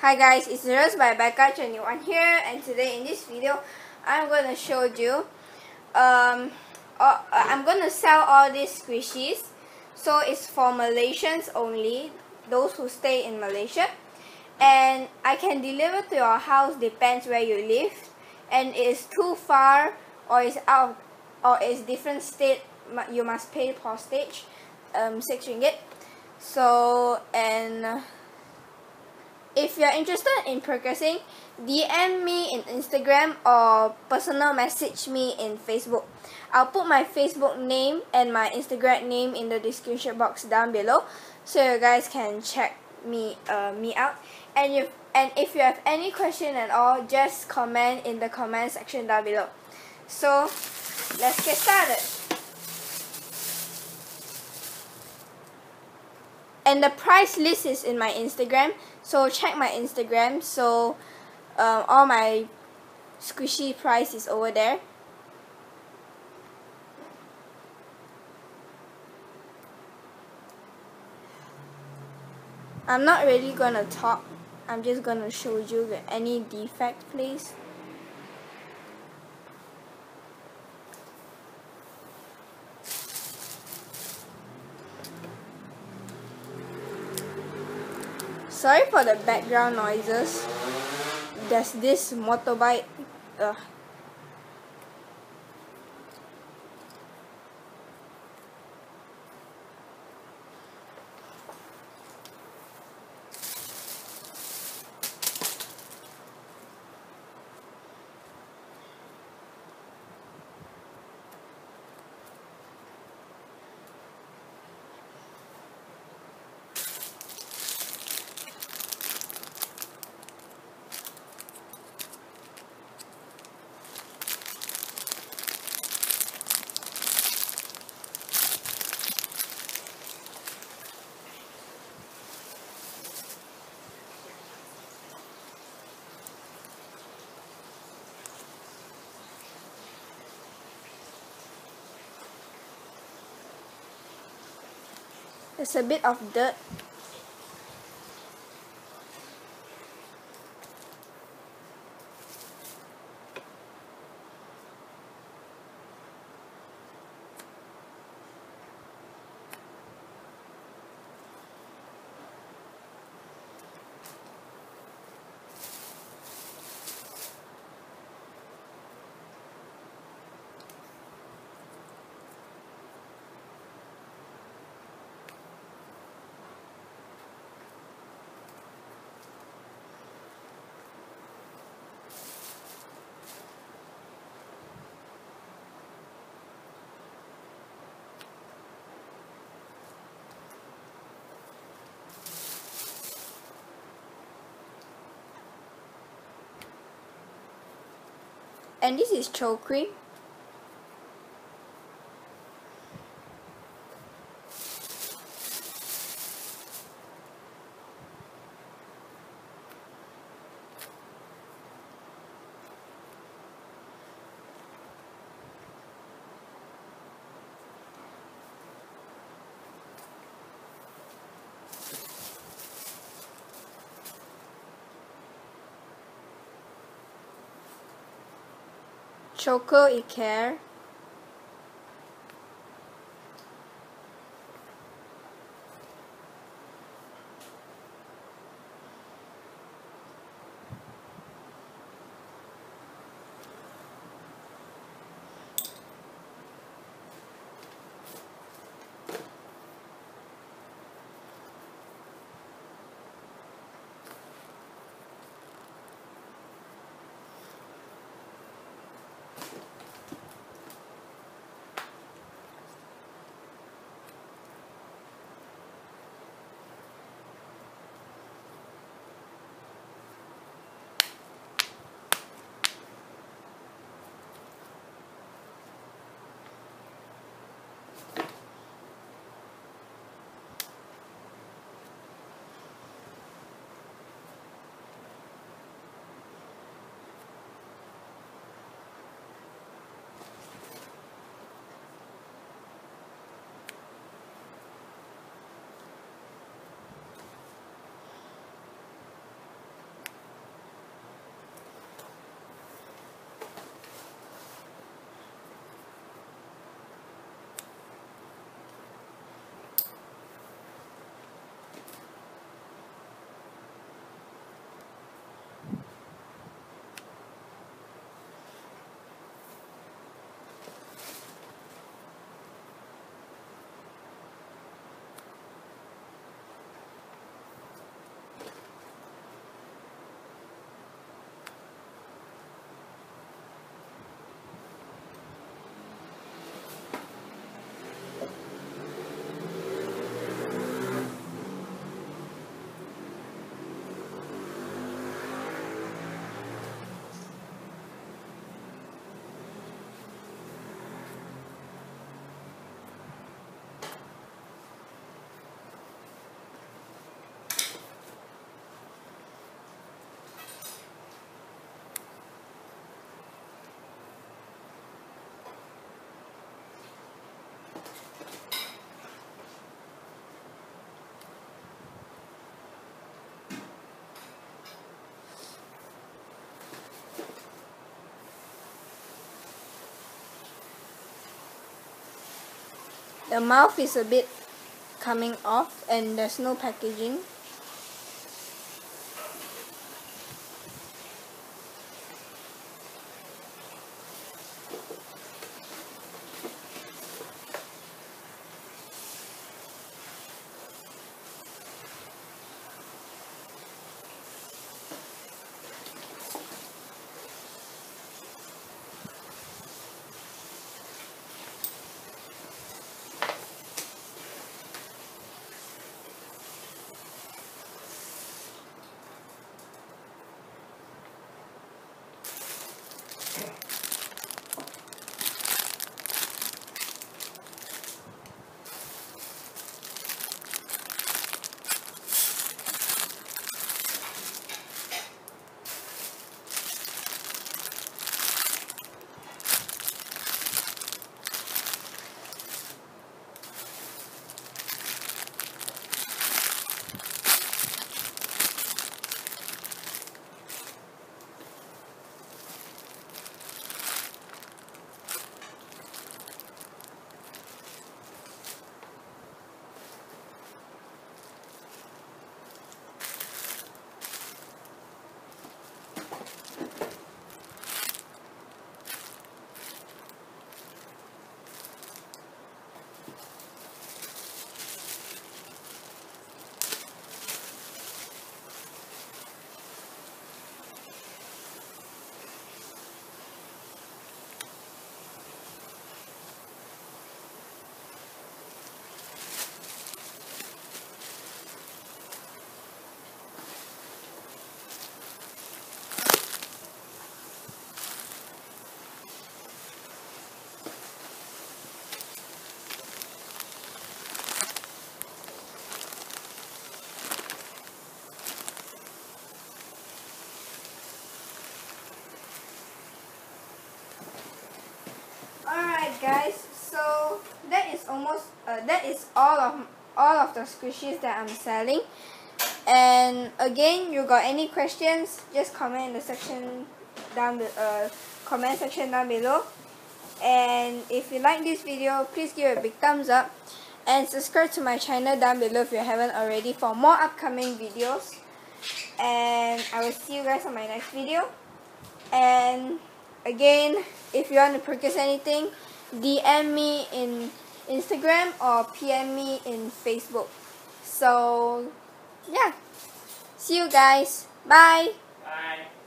Hi guys, it's Rose by Becca21 here, and today in this video I'm going to show you I'm going to sell all these squishies. So it's for Malaysians only, those who stay in Malaysia, and I can deliver to your house, depends where you live, and it is too far or is out or is different state, you must pay postage, 6 ringgit. So, and if you're interested in purchasing, DM me in Instagram or personal message me in Facebook. I'll put my Facebook name and my Instagram name in the description box down below, so you guys can check me out. And if you have any question at all, just comment in the comment section down below. So let's get started. And the price list is in my Instagram, so check my Instagram. So all my squishy price is over there. I'm not really gonna talk, I'm just gonna show you any defect, please. Sorry for the background noises. There's this motorbike. There's a bit of dirt. And this is chow cream. Choco Eclair. The mouth is a bit coming off and there's no packaging. Alright guys, so that is all of the squishies that I'm selling. And again, you got any questions, just comment in the comment section down below. And if you like this video, please give it a big thumbs up and subscribe to my channel down below if you haven't already for more upcoming videos. And I will see you guys on my next video. And again, if you want to purchase anything, DM me in Instagram or PM me in Facebook. So yeah, see you guys. Bye. Bye.